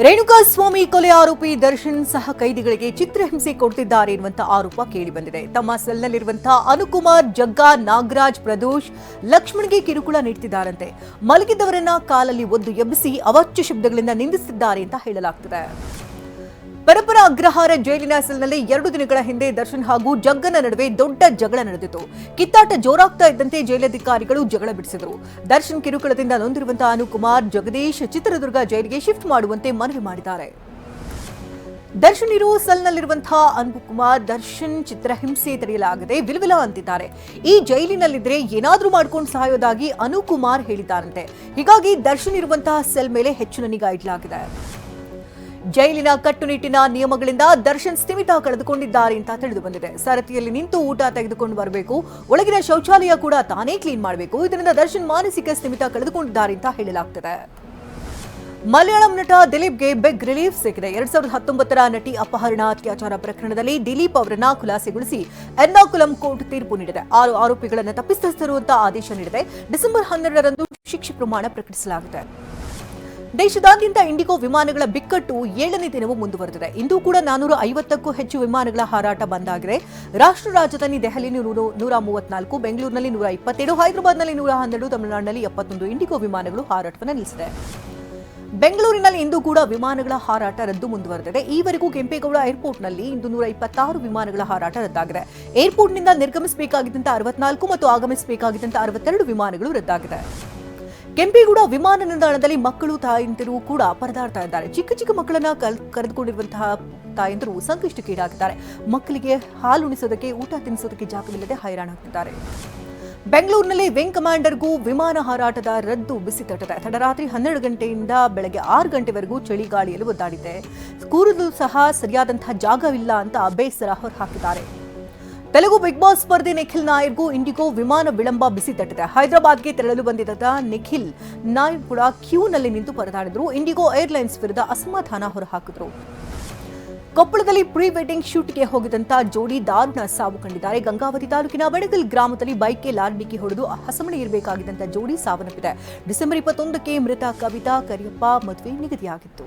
ರೇಣುಕಾಸ್ವಾಮಿ ಕೊಲೆ ಆರೋಪಿ ದರ್ಶನ್ ಸಹ ಕೈದಿಗಳಿಗೆ ಚಿತ್ರಹಿಂಸೆ ಕೊಡುತ್ತಿದ್ದಾರೆ ಎನ್ನುವಂತ ಆರೋಪ ಕೇಳಿಬಂದಿದೆ. ತಮ್ಮ ಸೆಲ್ನಲ್ಲಿರುವಂತಹ ಅನುಕುಮಾರ್, ಜಗ್ಗಾ, ನಾಗರಾಜ್, ಪ್ರದೋಷ್, ಲಕ್ಷ್ಮಣ್ಗೆ ಕಿರುಕುಳ ನೀಡುತ್ತಿದ್ದಾರಂತೆ. ಮಲಗಿದ್ದವರನ್ನ ಕಾಲಲ್ಲಿ ಒದ್ದು ಎಬ್ಬಿಸಿ ಅವಾಚ್ಯ ಶಬ್ದಗಳಿಂದ ನಿಂದಿಸುತ್ತಿದ್ದಾರೆ ಅಂತ ಹೇಳಲಾಗ್ತಿದೆ. ಪರಪ್ಪನ ಅಗ್ರಹಾರ ಜೈಲಿನ ಸೆಲ್ನಲ್ಲಿ 2 ದಿನಗಳ ಹಿಂದೆ ದರ್ಶನ್ ಹಾಗೂ ಜಗ್ಗನ ನಡುವೆ ದೊಡ್ಡ ಜಗಳ ನಡೆದಿತ್ತು. ಕಿತ್ತಾಟ ಜೋರಾಗ್ತಾ ಇದ್ದಂತೆ ಜೈಲಧಿಕಾರಿಗಳು ಜಗಳ ಬಿಡಿಸಿದರು. ದರ್ಶನ್ ಕಿರುಕುಳದಿಂದ ನೊಂದಿರುವಂತಹ ಅನುಕುಮಾರ್, ಜಗದೀಶ್ ಚಿತ್ರದುರ್ಗ ಜೈಲಿಗೆ ಶಿಫ್ಟ್ ಮಾಡುವಂತೆ ಮನವಿ ಮಾಡಿದ್ದಾರೆ. ದರ್ಶನ್ ಇರೋ ಸೆಲ್ನಲ್ಲಿರುವಂತಹ ಅನುಕುಮಾರ್, ದರ್ಶನ್ ಚಿತ್ರಹಿಂಸೆ ತಡೆಯಲಾಗದೆ ವಿಲವಿಲ ಅಂತಿದ್ದಾರೆ. ಈ ಜೈಲಿನಲ್ಲಿದ್ರೆ ಏನಾದ್ರೂ ಮಾಡ್ಕೊಂಡು ಸಾಯೋದಾಗಿ ಅನುಕುಮಾರ್ ಹೇಳಿದ್ದಾರಂತೆ. ಹೀಗಾಗಿ ದರ್ಶನ್ ಇರುವಂತಹ ಸೆಲ್ ಮೇಲೆ ಹೆಚ್ಚಿನ ನಿಗಾ ಇಡಲಾಗಿದೆ. ಜೈಲಿನ ಕಟ್ಟುನಿಟ್ಟಿನ ನಿಯಮಗಳಿಂದ ದರ್ಶನ್ ಸ್ಥಿಮಿತ ಕಳೆದುಕೊಂಡಿದ್ದಾರೆ ಅಂತ ತಿಳಿದು ಬಂದಿದೆ. ಸರತಿಯಲ್ಲಿ ನಿಂತು ಊಟ ತೆಗೆದುಕೊಂಡು ಬರಬೇಕು, ಒಳಗಿನ ಶೌಚಾಲಯ ಕೂಡ ತಾನೇ ಕ್ಲೀನ್ ಮಾಡಬೇಕು. ಇದರಿಂದ ದರ್ಶನ್ ಮಾನಸಿಕ ಸ್ಥಿಮಿತ ಕಳೆದುಕೊಂಡಿದ್ದಾರೆ ಅಂತ ಹೇಳಲಾಗ್ತಿದೆ. ಮಲಯಾಳಂ ನಟ ದಿಲೀಪ್ಗೆ ಬಿಗ್ ರಿಲೀಫ್ ಸಿಕ್ಕಿದೆ. 2019ರ ನಟಿ ಅಪಹರಣ ಅತ್ಯಾಚಾರ ಪ್ರಕರಣದಲ್ಲಿ ದಿಲೀಪ್ ಅವರನ್ನ ಖುಲಾಸೆಗೊಳಿಸಿ ಎರ್ನಾಕುಲಂ ಕೋರ್ಟ್ ತೀರ್ಪು ನೀಡಿದೆ. 6 ಆರೋಪಿಗಳನ್ನು ತಪ್ಪಿತಸ್ಥರು ಅಂತ ಆದೇಶ ನೀಡಿದೆ. ಡಿಸೆಂಬರ್ 12ರಂದು ಶಿಕ್ಷೆ ಪ್ರಮಾಣ ಪ್ರಕಟಿಸಲಾಗಿದೆ. ದೇಶದಾದ್ಯಂತ ಇಂಡಿಗೋ ವಿಮಾನಗಳ ಬಿಕ್ಕಟ್ಟು 7ನೇ ದಿನವೂ ಮುಂದುವರೆದಿದೆ. ಇಂದು ಕೂಡ 450ಕ್ಕೂ ಹೆಚ್ಚು ವಿಮಾನಗಳ ಹಾರಾಟ ಬಂದಾಗಿದೆ. ರಾಷ್ಟ್ರ ರಾಜಧಾನಿ ದೆಹಲಿಯಲ್ಲಿ 134, ಬೆಂಗಳೂರಿನಲ್ಲಿ 127, ಹೈದರಾಬಾದ್ನಲ್ಲಿ 112, ತಮಿಳುನಾಡಿನಲ್ಲಿ 71 ಇಂಡಿಗೋ ವಿಮಾನಗಳು ಹಾರಾಟವನ್ನು ನಿಲ್ಲಿಸಿದೆ. ಬೆಂಗಳೂರಿನಲ್ಲಿ ಇಂದು ಕೂಡ ವಿಮಾನಗಳ ಹಾರಾಟ ರದ್ದು ಮುಂದುವರೆದಿದೆ. ಈವರೆಗೂ ಕೆಂಪೇಗೌಡ ಏರ್ಪೋರ್ಟ್ನಲ್ಲಿ ಇಂದು 126 ವಿಮಾನಗಳ ಹಾರಾಟ ರದ್ದಾಗಿದೆ. ಏರ್ಪೋರ್ಟ್ನಿಂದ ನಿರ್ಗಮಿಸಬೇಕಾಗಿದ್ದಂಥ 64 ಮತ್ತು ಆಗಮಿಸಬೇಕಾಗಿದ್ದಂಥ 62 ವಿಮಾನಗಳು ರದ್ದಾಗಿದೆ. ಕೆಂಪೇಗೌಡ ವಿಮಾನ ನಿಲ್ದಾಣದಲ್ಲಿ ಮಕ್ಕಳು, ತಾಯಂದಿರು ಕೂಡ ಪರದಾಡ್ತಾ ಇದ್ದಾರೆ. ಚಿಕ್ಕ ಮಕ್ಕಳನ್ನ ಕರೆದುಕೊಂಡಿರುವಂತಹ ತಾಯಂದಿರು ಸಂಕಷ್ಟಕ್ಕೀಡಾಗಿದ್ದಾರೆ. ಮಕ್ಕಳಿಗೆ ಹಾಲು ಉಣಿಸೋದಕ್ಕೆ, ಊಟ ತಿನ್ನಿಸೋದಕ್ಕೆ ಜಾಗವಿಲ್ಲದೆ ಹೈರಾಣಾಗ್ತಿದ್ದಾರೆ. ಬೆಂಗಳೂರಿನಲ್ಲಿ ವಿಂಗ್ ಕಮಾಂಡರ್ಗೂ ವಿಮಾನ ಹಾರಾಟದ ರದ್ದು ಬಿಸಿ ತಟ್ಟಿದೆ. ತಡರಾತ್ರಿ 12 ಗಂಟೆಯಿಂದ ಬೆಳಗ್ಗೆ 6 ಗಂಟೆವರೆಗೂ ಚಳಿಗಾಳಿಯಲ್ಲಿ ಒದ್ದಾಡಿದೆ. ಕೂರಲು ಸಹ ಸರಿಯಾದಂತಹ ಜಾಗವಿಲ್ಲ ಅಂತ ಬೇಸರ ಹೊರಹಾಕಿದ್ದಾರೆ. ತೆಲುಗು ಬಿಗ್ ಬಾಸ್ ಸ್ಪರ್ಧೆ ನಿಖಿಲ್ ನಾಯರ್ಗೂ ಇಂಡಿಗೋ ವಿಮಾನ ವಿಳಂಬ ಬಿಸಿ ತಟ್ಟಿದೆ. ಹೈದರಾಬಾದ್ಗೆ ತೆರಳಲು ಬಂದಿದ್ದ ನಿಖಿಲ್ ನಾಯರ್ ಕೂಡ ಕ್ಯೂನಲ್ಲಿ ನಿಂತು ಪರದಾಡಿದ್ರು. ಇಂಡಿಗೋ ಏರ್ಲೈನ್ಸ್ ವಿರುದ್ಧ ಅಸಮಾಧಾನ ಹೊರಹಾಕಿದ್ರು. ಕೊಪ್ಪಳದಲ್ಲಿ ಪ್ರೀ ವೆಡ್ಡಿಂಗ್ ಶೂಟ್ಗೆ ಹೋಗಿದಂತ ಜೋಡಿ ದಾರುಣ ಸಾವು ಕಂಡಿದ್ದಾರೆ. ಗಂಗಾವತಿ ತಾಲೂಕಿನ ಬಣಗಲ್ ಗ್ರಾಮದಲ್ಲಿ ಬೈಕ್ಗೆ ಲಾರಿ ಡಿಕ್ಕಿ ಹೊಡೆದು ಹಸಮಣೆ ಇರಬೇಕಾಗಿದ್ದಂತ ಜೋಡಿ ಸಾವನ್ನಪ್ಪಿದೆ. ಡಿಸೆಂಬರ್ 21ಕ್ಕೆ ಮೃತ ಕವಿತಾ ಕರಿಯಪ್ಪ ಮದುವೆ ನಿಗದಿಯಾಗಿತ್ತು.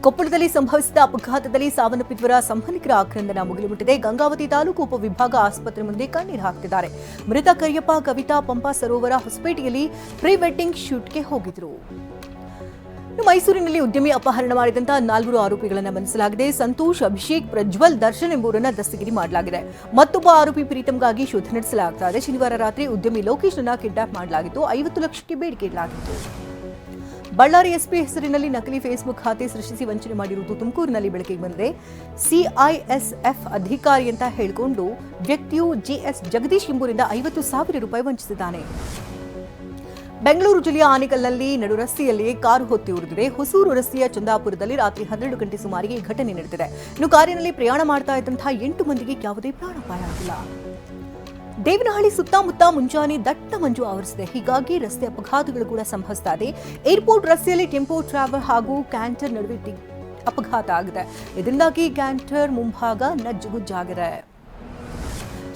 ಕೊಪ್ಪಳದಲ್ಲಿ ಸಂಭವಿಸಿದ ಅಪಘಾತದಲ್ಲಿ ಸಾವನ್ನಪ್ಪಿದವರ ಸಂಬಂಧಿಕರ ಆಕ್ರಂದನ ಮುಗಿಲು ಮುಟ್ಟಿದೆ. ಗಂಗಾವತಿ ತಾಲೂಕು ಉಪವಿಭಾಗ ಆಸ್ಪತ್ರೆ ಮುಂದೆ ಕಣ್ಣೀರು ಹಾಕ್ತಿದ್ದಾರೆ. ಮೃತ ಕರಿಯಪ್ಪ, ಕವಿತಾ ಪಂಪಾ ಸರೋವರ ಹೊಸಪೇಟೆಯಲ್ಲಿ ಪ್ರೀ ವೆಡ್ಡಿಂಗ್ ಶೂಟ್ಗೆ ಹೋಗಿದ್ರು. ಮೈಸೂರಿನಲ್ಲಿ ಉದ್ಯಮಿ ಅಪಹರಣ ಮಾಡಿದಂತಹ 4 ಆರೋಪಿಗಳನ್ನು ಬಂಧಿಸಲಾಗಿದೆ. ಸಂತೋಷ್, ಅಭಿಷೇಕ್, ಪ್ರಜ್ವಲ್, ದರ್ಶನ್ ಎಂಬುವರನ್ನ ದಸ್ತಗಿರಿ ಮಾಡಲಾಗಿದೆ. ಮತ್ತೊಬ್ಬ ಆರೋಪಿ ಪ್ರೀತಂಗಾಗಿ ಶೋಧ ನಡೆಸಲಾಗ್ತಾ ಇದೆ. ಶನಿವಾರ ರಾತ್ರಿ ಉದ್ಯಮಿ ಲೋಕೇಶ್ನನ್ನ ಕಿಡ್ನಾಪ್ ಮಾಡಲಾಗಿತ್ತು. 50 ಲಕ್ಷಕ್ಕೆ ಬೇಡಿಕೆ ಇಡಲಾಗಿತ್ತು. ಬಳ್ಳಾರಿ ಎಸ್ಪಿ ಹೆಸರಿನಲ್ಲಿ ನಕಲಿ ಫೇಸ್ಬುಕ್ ಖಾತೆ ಸೃಷ್ಟಿಸಿ ವಂಚನೆ ಮಾಡಿರುವುದು ತುಮಕೂರಿನಲ್ಲಿ ಬೆಳಕಿಗೆ ಬಂದಿದೆ. ಸಿಐಎಸ್ಎಫ್ ಅಧಿಕಾರಿ ಅಂತ ಹೇಳಿಕೊಂಡು ವ್ಯಕ್ತಿಯು ಜಿಎಸ್ ಜಗದೀಶ್ ಎಂಬುವರಿಂದ 50,000 ರೂಪಾಯಿ ವಂಚಿಸಿದ್ದಾನೆ. ಬೆಂಗಳೂರು ಜಿಲ್ಲೆಯ ಆನೇಕಲ್ನಲ್ಲಿ ನಡು ರಸ್ತೆಯಲ್ಲಿ ಕಾರು ಹೊತ್ತಿ ಉರಿದಿದೆ. ಹೊಸೂರು ರಸ್ತೆಯ ಚಂದಾಪುರದಲ್ಲಿ ರಾತ್ರಿ 12 ಗಂಟೆ ಸುಮಾರಿಗೆ ಘಟನೆ ನಡೆದಿದೆ. ಇನ್ನು ಕಾರಿನಲ್ಲಿ ಪ್ರಯಾಣ ಮಾಡ್ತಾ ಇದ್ದಂತಹ 8 ಮಂದಿಗೆ ಯಾವುದೇ ಪ್ರಾಣಾಪಾಯ ಆಗಿಲ್ಲ. ದೇವನಹಳ್ಳಿ ಸುತ್ತಮುತ್ತ ಮುಂಜಾನೆ ದಟ್ಟ ಮಂಜು ಆವರಿಸಿದೆ. ಹೀಗಾಗಿ ರಸ್ತೆ ಅಪಘಾತಗಳು ಕೂಡ ಸಂಭವಿಸ್ತಾ ಇದೆ. ಏರ್ಪೋರ್ಟ್ ರಸ್ತೆಯಲ್ಲಿ ಟೆಂಪೋ ಟ್ರಾವೆಲ್ ಹಾಗೂ ಕ್ಯಾಂಟರ್ ನಡುವೆ ಅಪಘಾತ ಆಗಿದೆ. ಇದರಿಂದಾಗಿ ಕ್ಯಾಂಟರ್ ಮುಂಭಾಗ ನಜ್ಜುಗುಜ್ಜಾಗಿದೆ.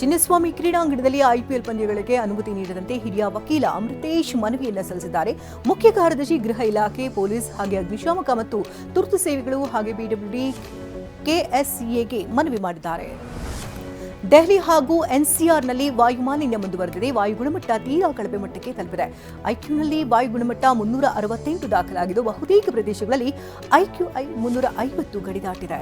ಚಿನ್ನಸ್ವಾಮಿ ಕ್ರೀಡಾಂಗಣದಲ್ಲಿ ಐಪಿಎಲ್ ಪಂದ್ಯಗಳಿಗೆ ಅನುಮತಿ ನೀಡದಂತೆ ಹಿರಿಯ ವಕೀಲ ಅಮೃತೇಶ್ ಮನವಿಯನ್ನು ಸಲ್ಲಿಸಿದ್ದಾರೆ. ಮುಖ್ಯ ಕಾರ್ಯದರ್ಶಿ ಗೃಹ ಇಲಾಖೆ, ಪೊಲೀಸ್ ಹಾಗೆ ಅಗ್ನಿಶಾಮಕ ಮತ್ತು ತುರ್ತು ಸೇವೆಗಳು ಹಾಗೆ ಪಿಡಬ್ಲ್ಯೂಡಿ, ಕೆಎಸ್ಸಿಎಗೆ ಮನವಿ ಮಾಡಿದ್ದಾರೆ. ದೆಹಲಿ ಹಾಗೂ ಎನ್ಸಿಆರ್ನಲ್ಲಿ ವಾಯು ಮಾಲಿನ್ಯ ಮುಂದುವರೆದಿದೆ. ವಾಯು ಗುಣಮಟ್ಟ ತೀರಾ ಕಳಪೆ ಮಟ್ಟಕ್ಕೆ ತಲುಪಿದೆ. ಐಕ್ಯೂನಲ್ಲಿ ವಾಯು ಗುಣಮಟ್ಟ 368 ದಾಖಲಾಗಿದ್ದು ಬಹುತೇಕ ಪ್ರದೇಶಗಳಲ್ಲಿ ಐಕ್ಯೂಐ 350 ಗಡಿ ದಾಟಿದೆ.